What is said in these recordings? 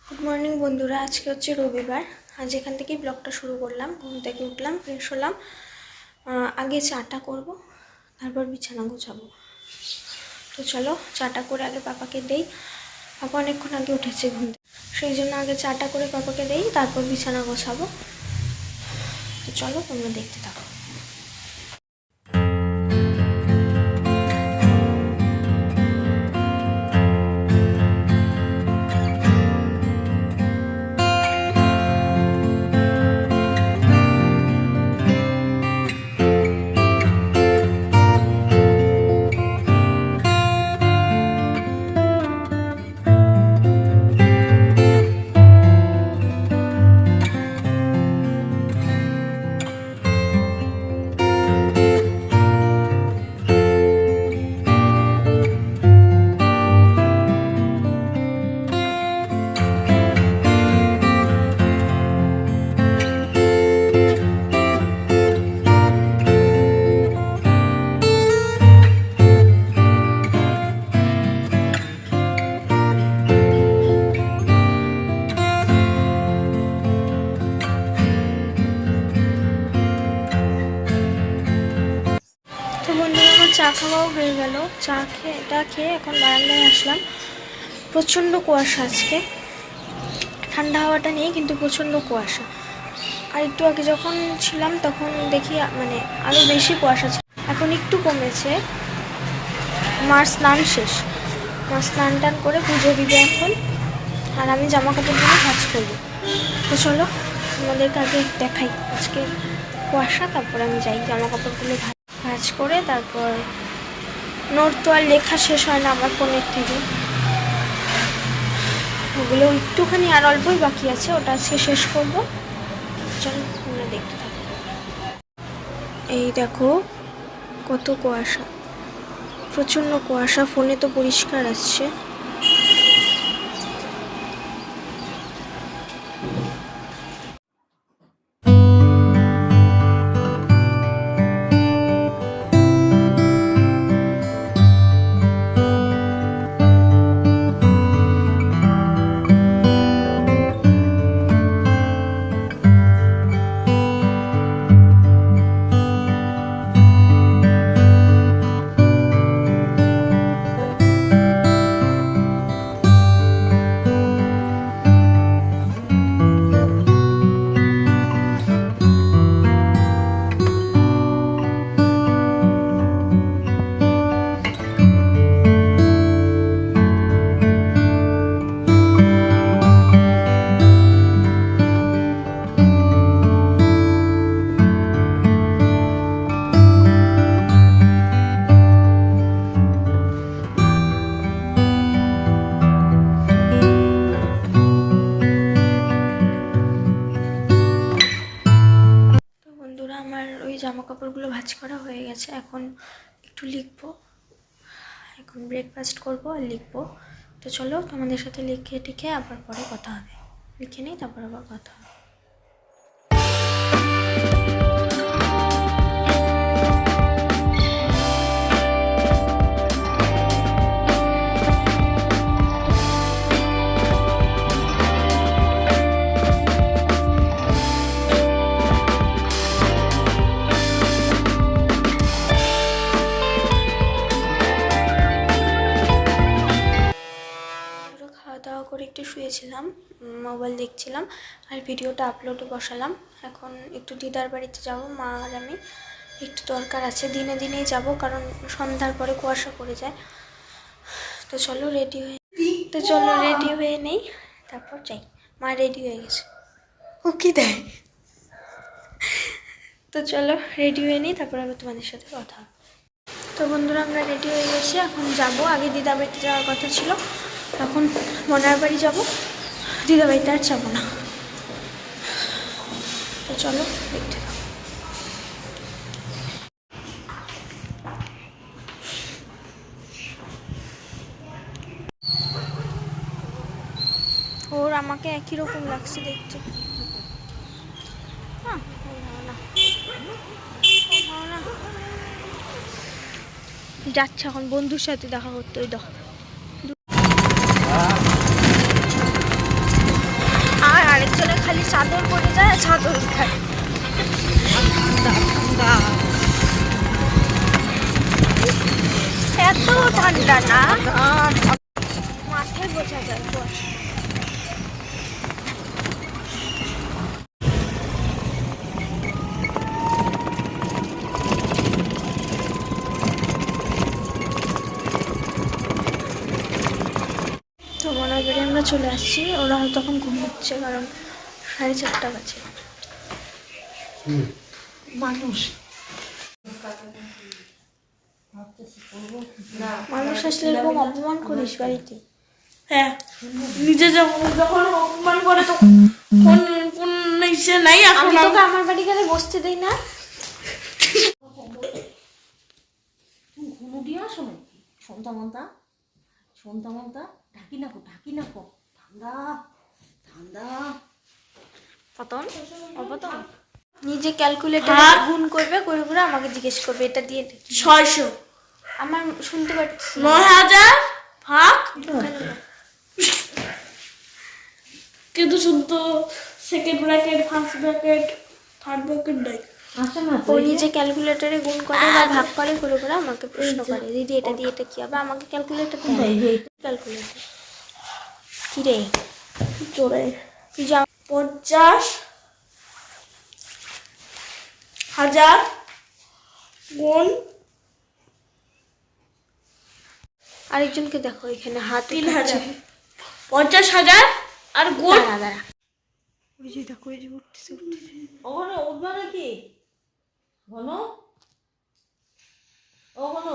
Good morning বন্ধুরা, আজকে হচ্ছে রবিবার। আজ এখান থেকেই ব্লগটা শুরু করলাম। ঘুম থেকে উঠলাম, ফ্রেশ হলাম, আগে চাটা করব, তারপর বিছানা গোছাবো। তো চলো চাটা করে আগে পাপাকে দেই। পাপা অনেকক্ষণ আগে উঠেছে ঘুম থেকে, সেই জন্য আগে চাটা করে পাপাকে দেই, তারপর বিছানা গোছাবো। তো চলো তোমরা দেখতে থাকো। তো বন্ধুরা, আমার চা খাওয়াও হয়ে গেল। এটা খেয়ে এখন বারান্দায় আসলাম। প্রচণ্ড কুয়াশা আজকে, ঠান্ডা হাওয়াটা নেই কিন্তু প্রচণ্ড কুয়াশা। আর একটু আগে যখন ছিলাম তখন দেখি আরও বেশি কুয়াশা ছিল, এখন একটু কমেছে। মার স্নান শেষ, মা স্নান টান করে পুজো দিবে এখন, আর আমি জামা কাপড়গুলো ভাঁজ করবো। তো চলো আমাদেরকে আগে দেখাই আজকে কুয়াশা, তারপর আমি যাই জামা কাপড়গুলো ভাঁজ করে। তারপর নোট তো আর লেখা শেষ হয় না আমার ফোনের থেকে, ওগুলো একটুখানি আর অল্পই বাকি আছে, ওটা আজকে শেষ করব। চলো তোমরা দেখতে থাকো। এই দেখো কত কুয়াশা, প্রচণ্ড কুয়াশা। ফোনে তো পরিষ্কার আসছে। আমার ওই জামা কাপড়গুলো ভাঁজ করা হয়ে গেছে, এখন একটু লিখবো। এখন ব্রেকফাস্ট করবো আর লিখবো। তো চলো তোমাদের সাথে লিখে টিখে আবার পরে কথা হবে। লিখে নিই, তারপর আবার কথা হবে। খাওয়া করে একটু শুয়েছিলাম, মোবাইল দেখছিলাম, আর ভিডিওটা আপলোডে বসালাম। এখন একটু দিদার বাড়িতে যাব, মা আর আমি। একটু দরকার আছে, দিনে দিনেই যাব, কারণ সন্ধ্যার পরে কুয়াশা পড়ে যায়। তো চলো রেডি হয়ে নেই, তারপর যাই। মা রেডি হয়ে গেছে, ও কি দেয়। তো চলো রেডি হয়ে নিই, তারপর আবার তোমাদের সাথে কথা হবে। তো বন্ধুরা, আমরা রেডি হয়ে গেছি, এখন যাব। আগে দিদা বাড়িতে যাওয়ার কথা ছিল, এখন মনার বাড়ি যাবো, দিদা বাড়িতে আর যাবো না। তো চলো দেখতে থাকো। ওর আমাকে একই রকম লাগছে দেখতে। যাচ্ছে এখন বন্ধুর সাথে দেখা করতে। ওই দেখো খালি চাদর পরে যায় আর চাদর উঠায়। এত ঠান্ডা না, মাথায় বোঝা যায় কুয়াশা। তো মনের বাড়ি আমরা চলে আসছি, ওরা তখন ঘুমোচ্ছে কারণ 4:30 বাজে। মানুষ আসলে এরকম অপমান করিস বাড়িতে? হ্যাঁ, নিজে যখন অপমান করে তখন কোন ইসে নাই। আমি তোকে আমার বাড়ি গেলে বসতে দেই না। ঘুমু দিয়ে আসো নাকি? সন্তা ঢাকি না কো ঠান্ডা ঠান্ডা। পতন নিজে ক্যালকুলেটর গুণ করবে, করে করে আমাকে জিজ্ঞেস করবে এটা দিয়ে 600 আমার শুনতে পাচ্ছি। 9000 ভাগ কিন্তু শুনতো second bracket, first bracket, third bracket নাই। ও নিজে ক্যালকুলেটরে গুণ করে বা ভাগ করে, করে করে আমাকে প্রশ্ন করে, দিদি এটা দিয়ে এটা কি হবে? আমাকে ক্যালকুলেটর ক্যালকুলেটর কি রে চোরে তুই যা 50,000 গুণ আরেকজনকে দেখো এখানে হাত 3000, 50,000 আর গুণ দাঁড়া ওই যে দেখো, ওই যে উঠতেছে। ওখানে উঠবা নাকি ঘন? ও ঘন,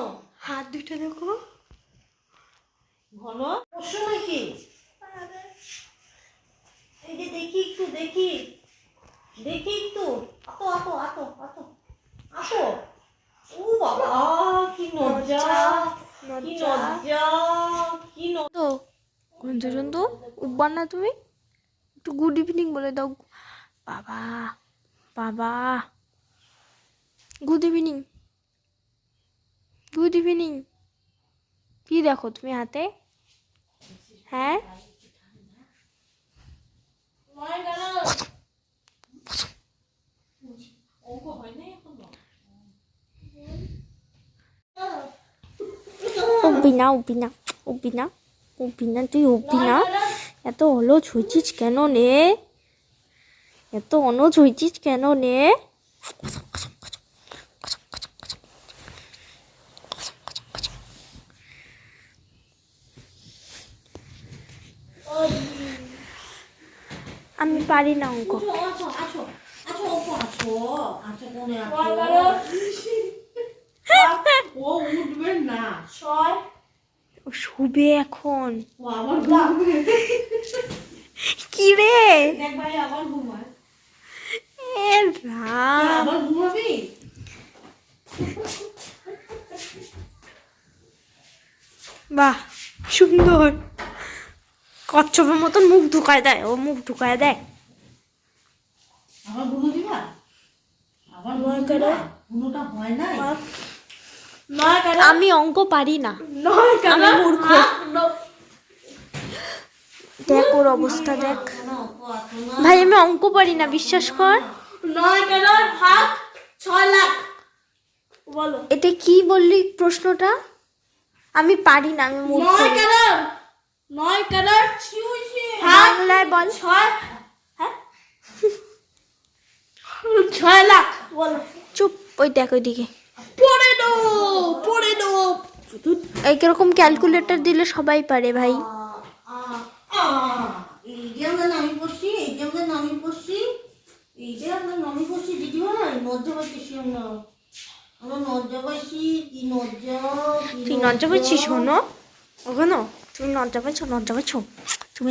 হাত দুইটা দেখো। ঘন বসো নাকি? এই যে দেখি একটু আতো। ও বাবা, কি নজ্জা। তো কোন তো উঠবার না তুমি? একটু গুড ইভিনিং বলে দাও। বাবা গুড ইভিনিং। কি দেখো তুমি হাতে? হ্যাঁ উঠবি না তুই উঠবি না। এত অলস হয়েছিস কেন নে? আমি পারি না অঙ্ক। ও উঠবে না। ও শুবে এখন। ও আবার ঘুমাবে। কি রে দেখ ভাই, আবার ঘুমায়। রাম, আবার ঘুমাবি? বাহ সুন্দর। কচ্ছপের মতন মুখ ঢুকায় দেয়। আবার ঘুমো দিবা? আবার ঘুমোটা হয় নাই। আমি অঙ্ক পারি না, আমি মূর্খ। দেখ ওর অবস্থা দেখ ভাই, আমি অঙ্ক পারি না, বিশ্বাস কর। 9 ভাগ 6 লাখ বলো। এটা কি বললি প্রশ্নটা? আমি পারি না, আমি মূর্খ। 9 বাংলায় বল। 6 লাখ বলো। চুপ, ওই দেখ ওইদিকে। পড়ে দাও। এইরকম ক্যালকুলেটর দিলে সবাই পারে ভাই। এই যে আমরা নামি বসছি দিদি ভাই, নজ্জা পাইছি আমরা নজ্জা পাইছি। তুই লজ্জা পাইছিস? শোনো ওখানো, তুমি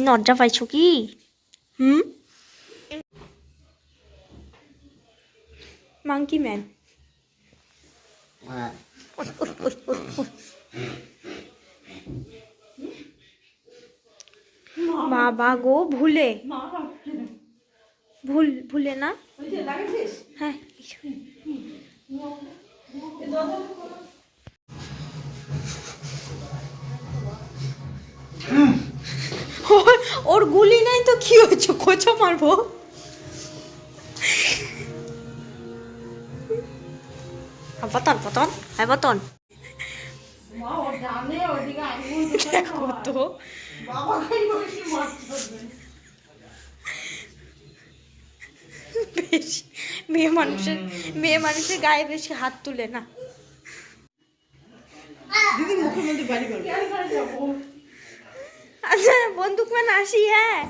লজ্জা পাইছো কি? Monkey man. বাবা গো, ভুলে না। হ্যাঁ ওর গুলি নাই তো কি হয়েছে? খোঁচা মারবো। পতন পতন হ্যাঁ পতন মা ও জানে ওদিকে আঙুল দেখো তো বাবাকে বেশি মাছ ধরবে বেশি মেয়ে মানুষের গায়ে বেশি হাত তুলে না। দিদি মুখের মধ্যে বাড়ি করবে আচ্ছা বন্দুক মানে আসি হ্যাঁ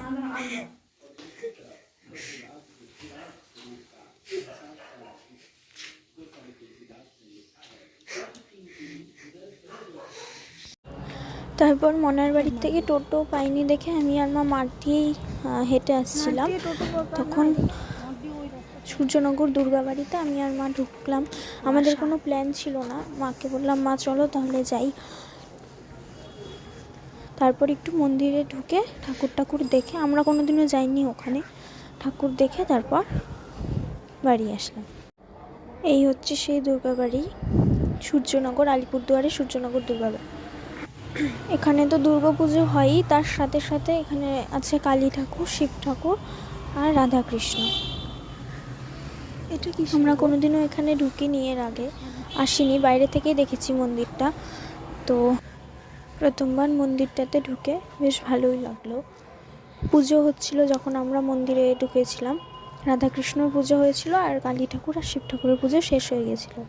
তারপর মনার বাড়ির থেকে টোটো পাইনি দেখে আমি আর মা মাঠ দিয়েই হেঁটে আসছিলাম। তখন সূর্যনগর দুর্গাবাড়িতে আমি আর মা ঢুকলাম। আমাদের কোনো প্ল্যান ছিল না, মাকে বললাম মা চলো তাহলে যাই। তারপর একটু মন্দিরে ঢুকে ঠাকুর দেখে, আমরা কোনোদিনও যাইনি ওখানে, ঠাকুর দেখে তারপর বাড়ি আসলাম। এই হচ্ছে সেই দুর্গাবাড়ি, সূর্যনগর, আলিপুরদুয়ারে সূর্যনগর দুর্গাবাড়ি। এখানে তো দুর্গাপুজো হয়ই, তার সাথে সাথে এখানে আছে কালী ঠাকুর, শিব ঠাকুর আর রাধাকৃষ্ণ। এটা কি আমরা কোনোদিনও এখানে ঢুকিনি, এর আগে আসিনি, বাইরে থেকেই দেখেছি মন্দিরটা। তো প্রথমবার মন্দিরটাতে ঢুকে বেশ ভালোই লাগলো। পুজো হচ্ছিল যখন আমরা মন্দিরে ঢুকেছিলাম, রাধাকৃষ্ণর পুজো হয়েছিল আর কালী ঠাকুর আর শিব ঠাকুরের পুজো শেষ হয়ে গেছিলো।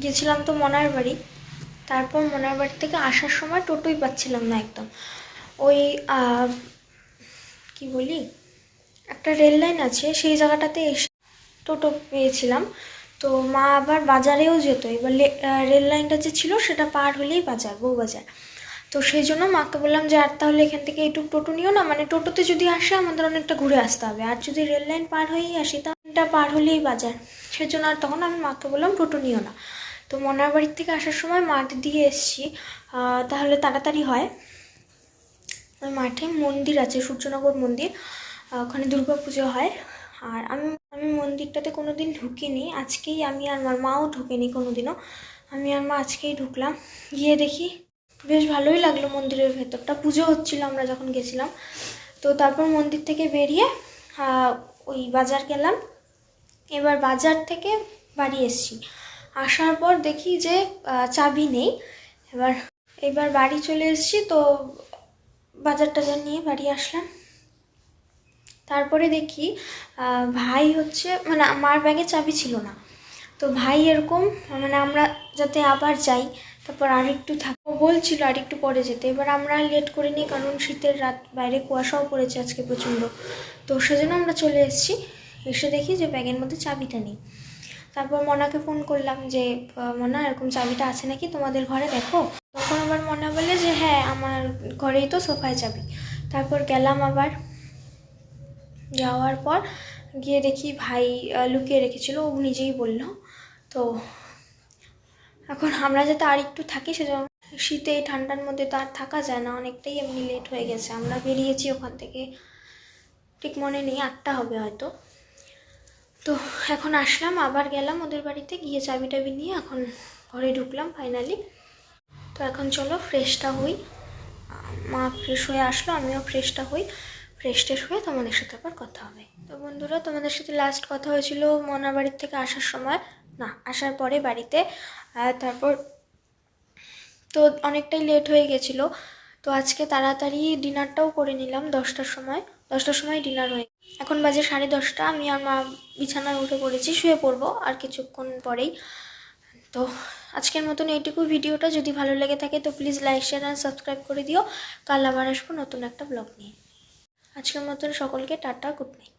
গেছিলাম তো মনার বাড়ি। তারপর মনার বাড়ি থেকে আসার সময় টোটোই পাচ্ছিলাম না একদম। ওই কি বলি, একটা রেল লাইন আছে, সেই জায়গাটাতে এসে টোটো পেয়েছিলাম। তো মা আবার বাজারেও যেত, এবার রেল লাইনটা যে ছিল সেটা পার হলেই বাজার, বউবাজার। তো সেই জন্য মাকে বললাম যে আর তাহলে এখান থেকে একটু টোটো নিও না, মানে টোটোতে যদি আসে আমাদের অনেকটা ঘুরে আসতে হবে, আর যদি রেল লাইন পার হয়েই আসি তাহলে পার হলেই বাজার। সেই জন্য আর তখন আমি মাকে বললাম টোটো নিও না। তো মনার বাড়ির থেকে আসার সময় মাঠ দিয়ে এসছি, তাহলে তাড়াতাড়ি হয়। ওই মাঠে মন্দির আছে, সূর্যনগর মন্দির, ওখানে দুর্গা পুজো হয়। আর আমি মন্দিরটাতে কোনো দিন ঢুকিনি, আজকেই আমি আর আমার মাও ঢুকেনি কোনোদিনও, আমি আর মা আজকেই ঢুকলাম। গিয়ে দেখি বেশ ভালোই লাগলো মন্দিরের ভেতরটা, পুজো হচ্ছিল আমরা যখন গেছিলাম। তো তারপর মন্দির থেকে বেরিয়ে ওই বাজার গেলাম। এবার বাজার থেকে বাড়ি এসছি, আসার পর দেখি যে চাবি নেই। এবার বাড়ি চলে এসেছি, তো বাজার টাজার নিয়ে বাড়ি আসলাম। তারপরে দেখি ভাই হচ্ছে, মানে আমার ব্যাগে চাবি ছিল না, তো ভাই এরকম মানে আমরা যাতে আবার যাই, তারপর আরেকটু থাকবো বলছিল, আরেকটু পরে যেতে। এবার আমরা লেট করিনি, কারণ শীতের রাত, বাইরে কুয়াশাও পড়েছে আজকে প্রচণ্ড। তো সেজন্য আমরা চলে এসেছি। এসে দেখি যে ব্যাগের মধ্যে চাবিটা নেই। তারপর মনাকে ফোন করলাম যে মনা, এরকম চাবিটা আছে নাকি তোমাদের ঘরে, দেখো। তখন আবার মনা বলে যে হ্যাঁ, আমার ঘরেই তো সোফায় চাবি। তারপর গেলাম, আবার যাওয়ার পর গিয়ে দেখি ভাই লুকিয়ে রেখেছিল, ও নিজেই বলল। তো এখন আমরা যাতে আর একটু থাকি, সেজন্য শীতে ঠান্ডার মধ্যে তো আর থাকা যায় না, অনেকটাই এমনি লেট হয়ে গেছে। আমরা বেরিয়েছি ওখান থেকে ঠিক মনে নেই 8টা হবে হয়তো। তো এখন আসলাম, আবার গেলাম ওদের বাড়িতে, গিয়ে চাবি টাবি নিয়ে এখন ঘরে ঢুকলাম ফাইনালি। তো এখন চলো ফ্রেশটা হই। মা ফ্রেশ হয়ে আসলো, আমিও ফ্রেশটা হই। ফ্রেশ ট্রেশ হয়ে তোমাদের সাথে আবার কথা হবে। তো বন্ধুরা, তোমাদের সাথে লাস্ট কথা হয়েছিল মনার বাড়ির থেকে আসার সময়, না আসার পরে বাড়িতে। তারপর তো অনেকটাই লেট হয়ে গেছিলো, তো আজকে তাড়াতাড়ি ডিনারটাও করে নিলাম। 10টার সময় ডিনার হয়ে, এখন বাজে 10:30। আমি আর মা বিছানায় উঠে পড়েছি, শুয়ে পড়বো আর কিছুক্ষণ পরেই। তো আজকের মতন এইটুকু ভিডিওটা, যদি ভালো লেগে থাকে তো প্লিজ লাইক, শেয়ার আর সাবস্ক্রাইব করে দিও। কাল আবার আসবো নতুন একটা ব্লগ নিয়ে। আজকের মতন সকলকে টাটা, গুড নাইট।